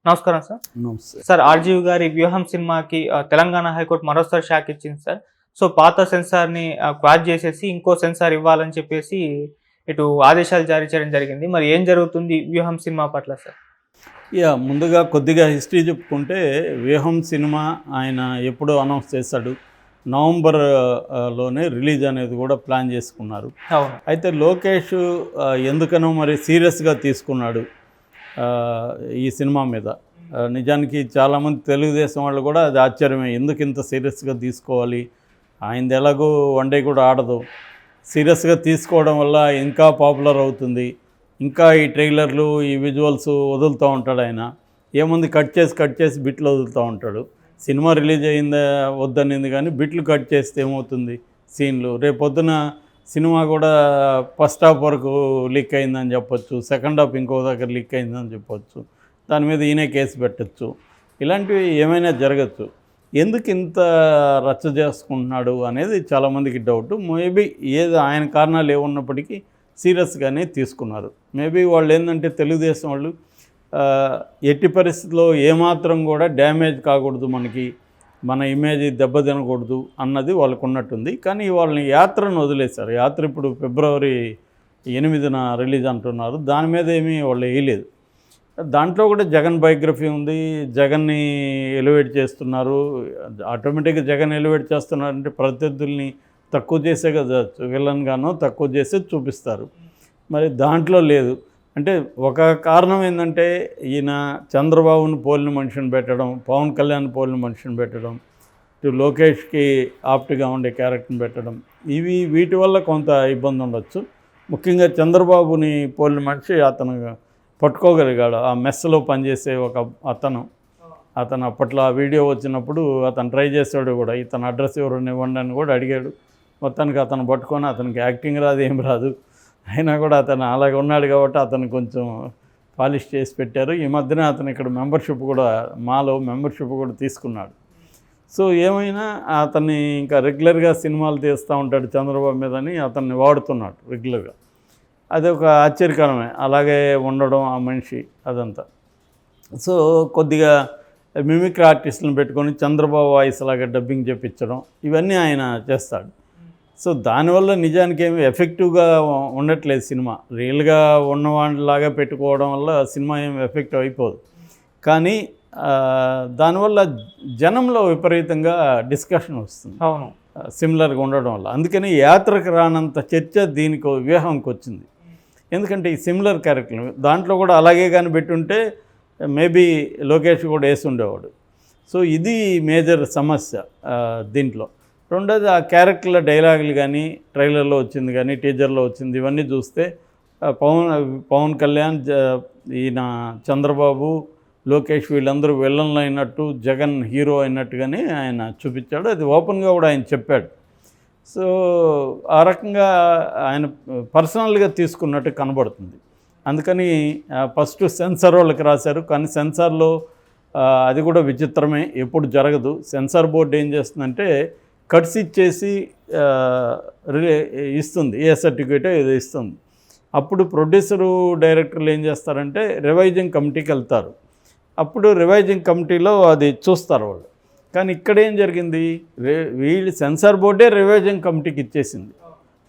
నమస్కారం సార్. నమస్తే. Sir 'RGV' గారి 'వ్యూహం' సినిమాకి తెలంగాణ హైకోర్టు మరోసారి షాక్ ఇచ్చింది సార్. సో, పాత సెన్సార్‌ని క్వాష్ చేసేసి ఇంకో సెన్సార్ ఇవ్వాలని చెప్పేసి ఇటు ఆదేశాలు జారీ చేయడం జరిగింది. మరి ఏం జరుగుతుంది 'వ్యూహం' సినిమా పట్ల సార్? ముందుగా కొద్దిగా హిస్టరీ చెప్పుకుంటే 'వ్యూహం' సినిమా ఆయన ఎప్పుడో అనౌన్స్ చేశాడు. నవంబర్ లోనే రిలీజ్ అనేది కూడా ప్లాన్ చేసుకున్నారు. అవును. అయితే లోకేష్ ఎందుకనో మరి సీరియస్గా తీసుకున్నాడు ఈ సినిమా మీద. నిజానికి చాలామంది తెలుగుదేశం వాళ్ళు కూడా అది ఆశ్చర్యమే, ఎందుకు ఇంత సీరియస్గా తీసుకోవాలి, ఆయనది ఎలాగో వన్ డే కూడా ఆడదు, సీరియస్గా తీసుకోవడం వల్ల ఇంకా పాపులర్ అవుతుంది, ఇంకా ఈ ట్రైలర్లు ఈ విజువల్స్ వదులుతూ ఉంటాడు ఆయన. ఏముంది, కట్ చేసి బిట్లు వదులుతూ ఉంటాడు. సినిమా రిలీజ్ అయిందా వద్దనింది కానీ బిట్లు కట్ చేస్తే ఏమవుతుంది సీన్లు. రేపొద్దున సినిమా కూడా ఫస్ట్ హాఫ్ వరకు లీక్ అయిందని చెప్పొచ్చు, సెకండ్ హాఫ్ ఇంకో దగ్గర లీక్ అయిందని చెప్పొచ్చు, దాని మీద ఈయనే కేసు పెట్టచ్చు, ఇలాంటివి ఏమైనా జరగచ్చు. ఎందుకు ఇంత రచ్చ చేసుకుంటున్నాడు అనేది చాలామందికి డౌట్. మేబీ ఏదో ఆయన కారణాలు ఏమున్నప్పటికీ సీరియస్గానే తీసుకున్నారు. మేబీ వాళ్ళు ఏంటంటే తెలుగుదేశం వాళ్ళు ఎట్టి పరిస్థితుల్లో ఏమాత్రం కూడా డ్యామేజ్ కాకూడదు, మన ఇమేజ్ దెబ్బతినకూడదు అన్నది వాళ్ళకు ఉన్నట్టుంది. కానీ వాళ్ళని యాత్రను వదిలేశారు. యాత్ర ఇప్పుడు ఫిబ్రవరి 8న రిలీజ్ అంటున్నారు. దాని మీద ఏమీ వాళ్ళు వేయలేదు. దాంట్లో కూడా జగన్ బయోగ్రఫీ ఉంది, జగన్ని ఎలివేట్ చేస్తున్నారు. ఆటోమేటిక్గా జగన్ ఎలివేట్ చేస్తున్నారంటే ప్రత్యర్థుల్ని తక్కువ చేసే కదా, విలన్గానో తక్కువ చేసే చూపిస్తారు. మరి దాంట్లో లేదు. అంటే ఒక కారణం ఏంటంటే ఈయన చంద్రబాబుని పోలిన మనిషిని పెట్టడం, పవన్ కళ్యాణ్ పోలిన మనిషిని పెట్టడం, ఇటు లోకేష్కి ఆప్ట్గా ఉండే క్యారెక్టర్ని పెట్టడం, వీటి వల్ల కొంత ఇబ్బంది ఉండొచ్చు. ముఖ్యంగా చంద్రబాబుని పోలిన మనిషి అతను పట్టుకోగలిగాడు. ఆ మెస్లో పనిచేసే ఒక అతను అప్పట్లో ఆ వీడియో వచ్చినప్పుడు అతను ట్రై చేశాడు కూడా, ఇతను అడ్రస్ ఎవరైనా ఇవ్వండి అని కూడా అడిగాడు. మొత్తానికి అతను పట్టుకొని, అతనికి యాక్టింగ్ రాదు, ఏం రాదు, అయినా కూడా అతను అలాగే ఉన్నాడు కాబట్టి అతను కొంచెం పాలిష్ చేసి పెట్టారు. ఈ మధ్యన అతను ఇక్కడ మాలో మెంబర్షిప్ కూడా తీసుకున్నాడు. సో ఏమైనా అతన్ని ఇంకా రెగ్యులర్గా సినిమాలు తీస్తూ ఉంటాడు చంద్రబాబు మీదని అతన్ని వాడుతున్నాడు రెగ్యులర్గా. అది ఒక ఆశ్చర్యకరమే, అలాగే ఉండడం ఆ మనిషి అదంతా. సో కొద్దిగా మిమిక్రీ ఆర్టిస్టులను పెట్టుకొని చంద్రబాబు వాయిస్ లాగా డబ్బింగ్ చేపించడం, ఇవన్నీ ఆయన చేస్తాడు. సో దానివల్ల నిజానికి ఏమి ఎఫెక్టివ్గా ఉండట్లేదు సినిమా. రియల్గా ఉన్నవాళ్ళలాగా పెట్టుకోవడం వల్ల సినిమా ఏమి ఎఫెక్టివ్ అయిపోదు. కానీ దానివల్ల జనంలో విపరీతంగా డిస్కషన్ వస్తుంది. అవును, సిమిలర్గా ఉండడం వల్ల. అందుకని యాత్రకు రానంత చర్చ దీనికి వ్యూహంకి వచ్చింది. ఎందుకంటే ఈ సిమిలర్ క్యారెక్టర్ దాంట్లో కూడా అలాగే కానీ పెట్టుంటే మేబీ లోకేష్ కూడా వేసి ఉండేవాడు. సో ఇది మేజర్ సమస్య దీంట్లో. రెండోది ఆ క్యారెక్టర్ల డైలాగులు కానీ ట్రైలర్లో వచ్చింది కానీ టీజర్లో వచ్చింది, ఇవన్నీ చూస్తే పవన్ కళ్యాణ్, ఈయన చంద్రబాబు, లోకేష్ వీళ్ళందరూ విలన్లు అయినట్టు, జగన్ హీరో అయినట్టుగానే ఆయన చూపించాడు. అది ఓపెన్గా కూడా ఆయన చెప్పాడు. సో ఆ రకంగా ఆయన పర్సనల్గా తీసుకున్నట్టు కనబడుతుంది. అందుకని ఫస్ట్ సెన్సార్ వాళ్ళకి రాశారు. కానీ సెన్సార్లో అది కూడా విచిత్రమే, ఎప్పుడు జరగదు. సెన్సార్ బోర్డు ఏం చేస్తుందంటే కట్స్ ఇచ్చేసి ఇస్తుంది, ఏ సర్టిఫికేట్ ఏదో ఇస్తుంది. అప్పుడు ప్రొడ్యూసరు, డైరెక్టర్లు ఏం చేస్తారంటే రివైజింగ్ కమిటీకి వెళ్తారు. అప్పుడు రివైజింగ్ కమిటీలో అది చూస్తారు వాళ్ళు. కానీ ఇక్కడ ఏం జరిగింది, వీళ్ళు సెన్సార్ బోర్డే రివైజింగ్ కమిటీకి ఇచ్చేసింది.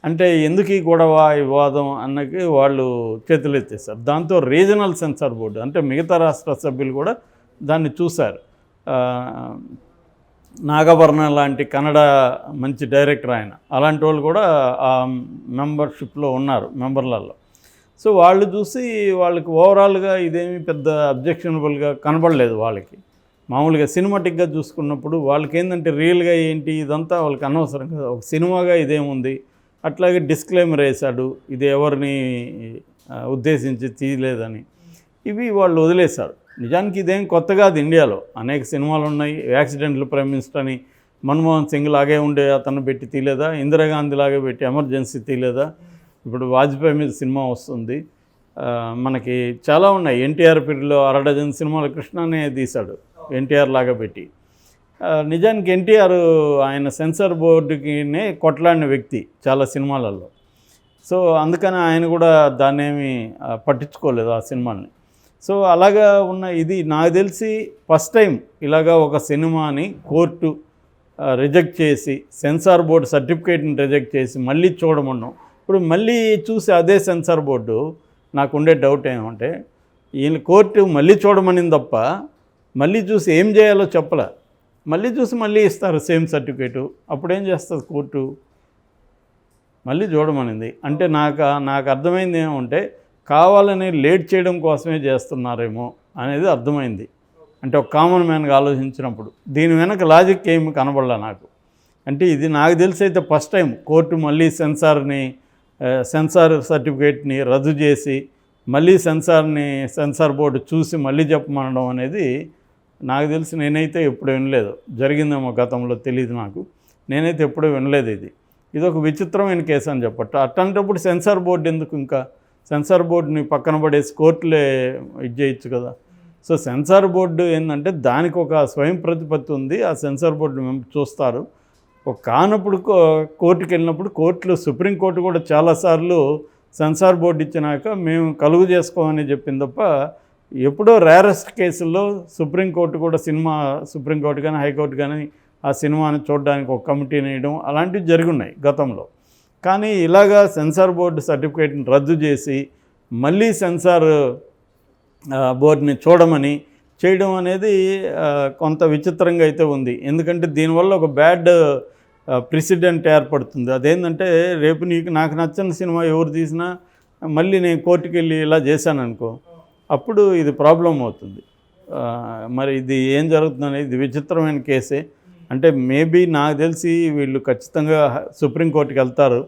అంటే ఎందుకు ఈ గొడవ, ఈ వివాదం అన్నకి వాళ్ళు చేతులు ఎత్తేస్తారు. దాంతో రీజనల్ సెన్సార్ బోర్డు అంటే మిగతా రాష్ట్ర సభ్యులు కూడా దాన్ని చూశారు. నాగభరణ లాంటి కన్నడ మంచి డైరెక్టర్ ఆయన, అలాంటి వాళ్ళు కూడా ఆ మెంబర్షిప్లో ఉన్నారు, మెంబర్లలో. సో వాళ్ళు చూసి వాళ్ళకి ఓవరాల్గా ఇదేమి పెద్ద అబ్జెక్షనబుల్గా కనబడలేదు వాళ్ళకి. మామూలుగా సినిమాటిక్గా చూసుకున్నప్పుడు వాళ్ళకి ఏంటంటే రియల్గా ఏంటి ఇదంతా వాళ్ళకి అనవసరం కదా, ఒక సినిమాగా ఇదేముంది. అట్లాగే డిస్క్లైమర్ వేశాడు, ఇది ఎవరిని ఉద్దేశించి తీయలేదని. ఇవి వాళ్ళు వదిలేశారు. నిజానికి ఇదేం కొత్త కాదు, ఇండియాలో అనేక సినిమాలు ఉన్నాయి. యాక్సిడెంటల్ ప్రైమ్ మినిస్టర్ అని మన్మోహన్ సింగ్ లాగే ఉండే అతను పెట్టి తీయలేదా, ఇందిరాగాంధీ లాగే పెట్టి ఎమర్జెన్సీ తీయలేదా, ఇప్పుడు వాజ్పేయి మీద సినిమా వస్తుంది. మనకి చాలా ఉన్నాయి. ఎన్టీఆర్ పీరియడ్లో 6 సినిమాలు కృష్ణనే తీశాడు ఎన్టీఆర్ లాగా పెట్టి. నిజానికి ఎన్టీఆర్ ఆయన సెన్సార్ బోర్డుకినే కొట్లాడిన వ్యక్తి చాలా సినిమాలలో. సో అందుకని ఆయన కూడా దాన్ని ఏమి పట్టించుకోలేదు ఆ సినిమాని. సో అలాగా ఉన్న ఇది నాకు తెలిసి ఫస్ట్ టైం ఇలాగా ఒక సినిమాని కోర్టు రిజెక్ట్ చేసి సెన్సార్ బోర్డు సర్టిఫికేట్ని రిజెక్ట్ చేసి మళ్ళీ చూడమన్నాం. ఇప్పుడు మళ్ళీ చూసి అదే సెన్సార్ బోర్డు నాకు ఉండే డౌట్ ఏమంటే ఈయన కోర్టు మళ్ళీ చూడమనింది తప్ప మళ్ళీ చూసి ఏం చేయాలో చెప్పలే. మళ్ళీ చూసి మళ్ళీ ఇస్తారు సేమ్ సర్టిఫికేటు. అప్పుడేం చేస్తుంది కోర్టు? మళ్ళీ చూడమనింది అంటే నాకు అర్థమైంది ఏమంటే కావాలని లేట్ చేయడం కోసమే చేస్తున్నారేమో అనేది అర్థమైంది. అంటే ఒక కామన్ మ్యాన్గా ఆలోచించినప్పుడు దీని వెనక లాజిక్ ఏమి కనబడలే నాకు. అంటే ఇది నాకు తెలిసి అయితే ఫస్ట్ టైం కోర్టు మళ్ళీ సెన్సార్ సర్టిఫికేట్ని రద్దు చేసి మళ్ళీ సెన్సార్ బోర్డు చూసి మళ్ళీ చెప్పమనడం అనేది నాకు తెలిసి నేనైతే ఎప్పుడు వినలేదు. జరిగిందేమో గతంలో తెలియదు నాకు. నేనైతే ఎప్పుడూ వినలేదు. ఇది ఒక విచిత్రమైన కేసు అని చెప్పట్టు. అట్లాంటప్పుడు సెన్సార్ బోర్డు ఎందుకు? ఇంకా సెన్సార్ బోర్డుని పక్కన పడేసి కోర్టులే ఇది చేయొచ్చు కదా. సో సెన్సార్ బోర్డు ఏంటంటే దానికి ఒక స్వయం ప్రతిపత్తి ఉంది. ఆ సెన్సార్ బోర్డు చూస్తారు. ఒక కానప్పుడు కోర్టుకి వెళ్ళినప్పుడు కోర్టులు సుప్రీంకోర్టు కూడా చాలాసార్లు సెన్సార్ బోర్డు ఇచ్చినాక మేము కలుగు చేసుకోమని చెప్పింది తప్ప ఎప్పుడో రేరెస్ట్ కేసుల్లో సుప్రీంకోర్టు కూడా సుప్రీంకోర్టు కానీ హైకోర్టు కానీ ఆ సినిమాని చూడడానికి ఒక కమిటీని వేయడం అలాంటివి జరుగున్నాయి గతంలో. కానీ ఇలాగా సెన్సార్ బోర్డు సర్టిఫికేట్ని రద్దు చేసి మళ్ళీ సెన్సార్ బోర్డుని చూడమని చేయడం అనేది కొంత విచిత్రంగా అయితే ఉంది. ఎందుకంటే దీనివల్ల ఒక బ్యాడ్ ప్రెసిడెంట్ ఏర్పడుతుంది. అదేంటంటే రేపు నాకు నచ్చని సినిమా ఎవరు తీసినా మళ్ళీ నేను కోర్టుకి వెళ్ళి ఇలా చేశాను అనుకో, అప్పుడు ఇది ప్రాబ్లం అవుతుంది. మరి ఇది ఏం జరుగుతుందనేది ఇది విచిత్రమైన కేసే. అంటే మేబీ నాకు తెలిసి వీళ్ళు ఖచ్చితంగా సుప్రీంకోర్టుకి వెళ్తారు.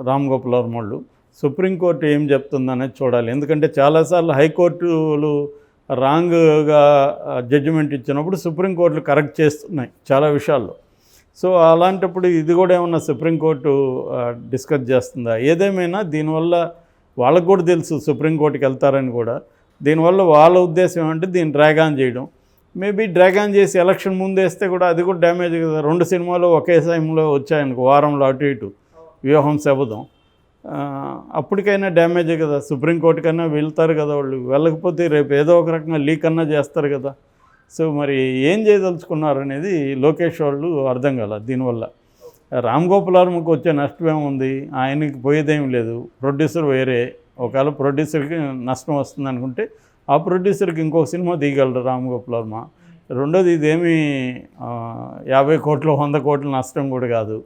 రామ్ గోపాల్ వర్మ వాళ్ళు సుప్రీంకోర్టు ఏం చెప్తుందనేది చూడాలి. ఎందుకంటే చాలాసార్లు హైకోర్టులు రాంగ్గా జడ్జిమెంట్ ఇచ్చినప్పుడు సుప్రీంకోర్టులు కరెక్ట్ చేస్తున్నాయి చాలా విషయాల్లో. సో అలాంటప్పుడు ఇది కూడా ఏమన్నా సుప్రీంకోర్టు డిస్కస్ చేస్తుందా? ఏదేమైనా దీనివల్ల వాళ్ళకు కూడా తెలుసు సుప్రీంకోర్టుకి వెళ్తారని కూడా. దీనివల్ల వాళ్ళ ఉద్దేశం ఏమంటే దీన్ని డ్రాగ్ ఆన్ చేయడం. మేబీ డ్రాగ్ ఆన్ చేసి ఎలక్షన్ ముందు వేస్తే కూడా అది కూడా డ్యామేజ్ కదా. 2 సినిమాలు ఒకే టైంలో వచ్చాయనుకో, వారంలో అటు ఇటు, వ్యూహం శబదం, అప్పటికైనా డ్యామేజే కదా. సుప్రీంకోర్టుకైనా వెళ్తారు కదా వాళ్ళు. వెళ్ళకపోతే రేపు ఏదో ఒక రకంగా లీక్ అన్నా చేస్తారు కదా. సో మరి ఏం చేయదలుచుకున్నారు అనేది లోకేష్ వాళ్ళు అర్థం కాల. దీనివల్ల రామ్ గోపాల్ వర్మకు వచ్చే నష్టం ఏముంది? ఆయనకి పోయేదేం లేదు. ప్రొడ్యూసర్ వేరే. ఒకవేళ ప్రొడ్యూసర్కి నష్టం వస్తుంది అనుకుంటే ఆ ప్రొడ్యూసర్కి ఇంకొక సినిమా తీయగలరు రామ్ గోపాల్ వర్మ. రెండోది ఇదేమీ 50 కోట్లు 100 కోట్ల నష్టం కూడా కాదు.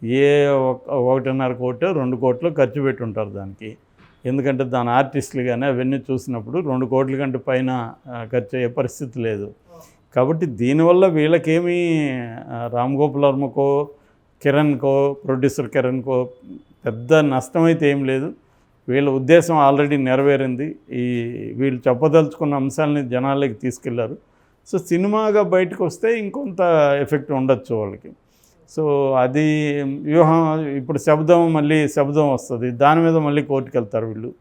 1.5 కోట్లు 2 కోట్లు ఖర్చు పెట్టి ఉంటారు దానికి. ఎందుకంటే దాని ఆర్టిస్టులు కానీ అవన్నీ చూసినప్పుడు 2 కోట్ల కంటే పైన ఖర్చు అయ్యే పరిస్థితి లేదు. కాబట్టి దీనివల్ల వీళ్ళకేమీ రామ్ గోపాల్ వర్మకో ప్రొడ్యూసర్ కిరణ్కో పెద్ద నష్టం అయితే ఏం లేదు. వీళ్ళ ఉద్దేశం ఆల్రెడీ నెరవేరింది. వీళ్ళు చెప్పదలుచుకున్న అంశాలని జనాలకి తీసుకెళ్లారు. సో సినిమాగా బయటకు వస్తే ఇంకొంత ఎఫెక్ట్ ఉండొచ్చు వాళ్ళకి. సో అది వ్యూహం. ఇప్పుడు శబ్దం వస్తుంది, దాని మీద మళ్ళీ కోర్టుకు వెళ్తారు వీళ్ళు.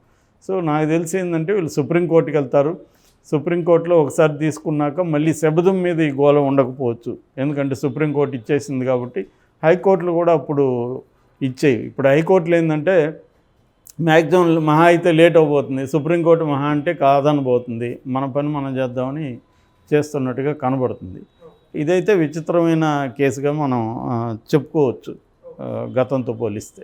సో నాకు తెలిసి ఏంటంటే వీళ్ళు సుప్రీంకోర్టుకి వెళ్తారు. సుప్రీంకోర్టులో ఒకసారి తీసుకున్నాక మళ్ళీ శబ్దం మీద ఈ గోళం ఉండకపోవచ్చు. ఎందుకంటే సుప్రీంకోర్టు ఇచ్చేసింది కాబట్టి హైకోర్టులు కూడా అప్పుడు ఇచ్చేవి. ఇప్పుడు హైకోర్టులు ఏంటంటే మ్యాక్సిమం మహా అయితే లేట్ అయిపోతుంది. సుప్రీంకోర్టు మహా అంటే కాదనబోతుంది. మన పని మనం చేద్దామని చేస్తున్నట్టుగా కనబడుతుంది. ఇదైతే విచిత్రమైన కేసుగా మనం చెప్పుకోవచ్చు గతంతో పోలిస్తే.